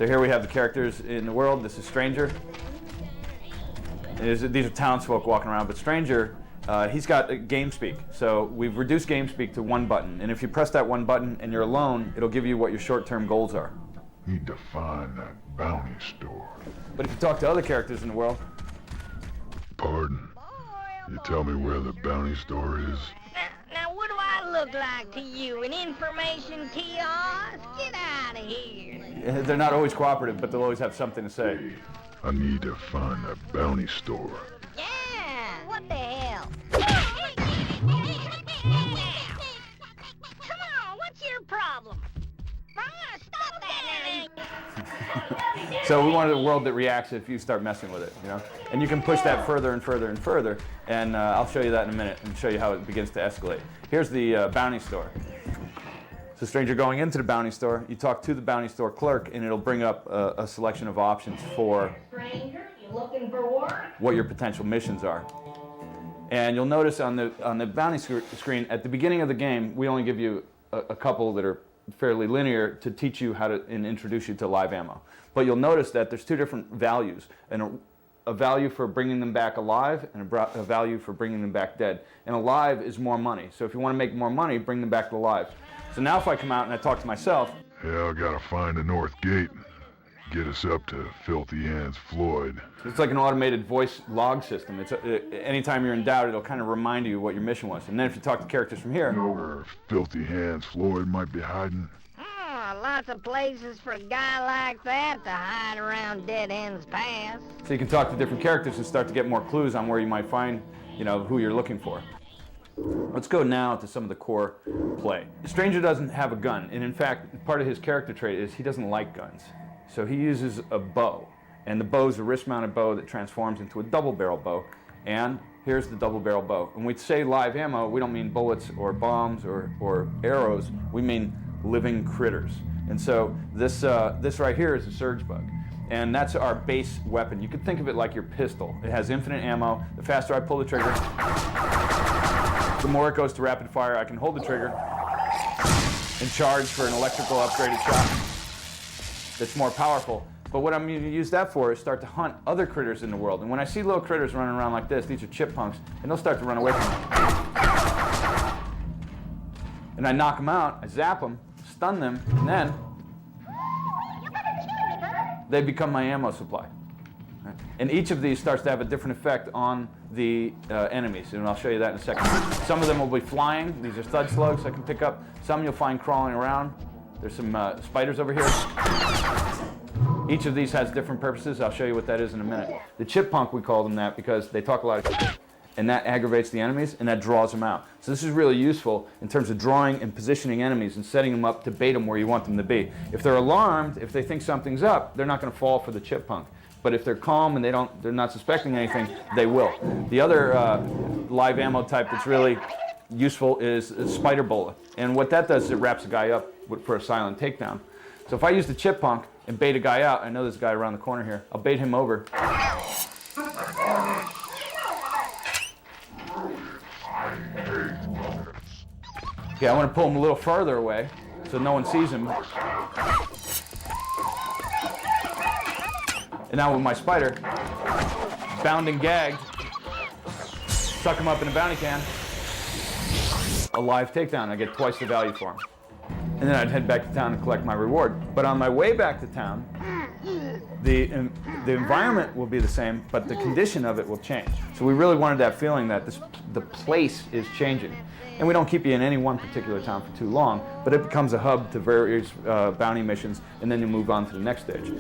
So here we have the characters in the world. This is Stranger. These are townsfolk walking around, but Stranger, he's got game speak. So we've reduced game speak to one button, and if you press that one button and you're alone, it'll give you what your short-term goals are. Need to find that bounty store. But if you talk to other characters in the world... Pardon? You tell me where the bounty store is? Now what do I look like to you? An information kiosk? Get out of here. They're not always cooperative, but they'll always have something to say. I need to find that bounty store. Yeah, what the hell? Come on, what's your problem? Stop that now. So we wanted a world that reacts if you start messing with it, you know? And you can push that further and further and further, and I'll show you that in a minute and show you how it begins to escalate. Here's the bounty store. So Stranger, going into the bounty store, you talk to the bounty store clerk, and it'll bring up a selection of options for Stranger, you looking for work? what your potential missions are. And you'll notice on the bounty screen, at the beginning of the game, we only give you a couple that are fairly linear to teach you how to and introduce you to live ammo. But you'll notice that there's two different values, and a value for bringing them back alive and a value for bringing them back dead. And alive is more money. So if you want to make more money, bring them back alive. So now if I come out and I talk to myself... Yeah, I gotta find the north gate. Get us up to Filthy Hands Floyd. It's like an automated voice log system. Anytime you're in doubt, it'll kind of remind you what your mission was. And then if you talk to characters from here... Know where Filthy Hands Floyd might be hiding? Lots of places for a guy like that to hide around Dead Ends Pass. So you can talk to different characters and start to get more clues on where you might find, you know, who you're looking for. Let's go now to some of the core play. Stranger doesn't have a gun, and in fact, part of his character trait is he doesn't like guns. So he uses a bow, and the bow is a wrist-mounted bow that transforms into a double-barrel bow, and here's the double-barrel bow. When we say live ammo, we don't mean bullets or bombs or arrows, we mean living critters. And so this right here is a surge bug. And that's our base weapon. You could think of it like your pistol. It has infinite ammo. The faster I pull the trigger, the more it goes to rapid fire. I can hold the trigger and charge for an electrical upgraded shot that's more powerful. But what I'm going to use that for is start to hunt other critters in the world. And when I see little critters running around like this, these are chipmunks, and they'll start to run away from me. And I knock them out, I zap them, stun them, and then they become my ammo supply. And each of these starts to have a different effect on the enemies, and I'll show you that in a second. Some of them will be flying. These are thud slugs I can pick up. Some you'll find crawling around. There's some spiders over here. Each of these has different purposes. I'll show you what that is in a minute. The chipmunk, we call them that because they talk a lot of shit, and that aggravates the enemies, and that draws them out. So this is really useful in terms of drawing and positioning enemies and setting them up to bait them where you want them to be. If they're alarmed, if they think something's up, they're not going to fall for the chipmunk. But if they're calm and they're not suspecting anything, they will. The other live ammo type that's really useful is spider bullet. And what that does is it wraps a guy up for a silent takedown. So if I use the chipmunk and bait a guy out, I know there's a guy around the corner here, I'll bait him over. Okay, I want to pull him a little farther away so no one sees him. And now with my spider, bound and gagged, suck him up in a bounty can, a live takedown. I get twice the value for him. And then I'd head back to town and collect my reward. But on my way back to town, the environment will be the same, but the condition of it will change. So we really wanted that feeling that the place is changing. And we don't keep you in any one particular town for too long, but it becomes a hub to various bounty missions, and then you move on to the next stage.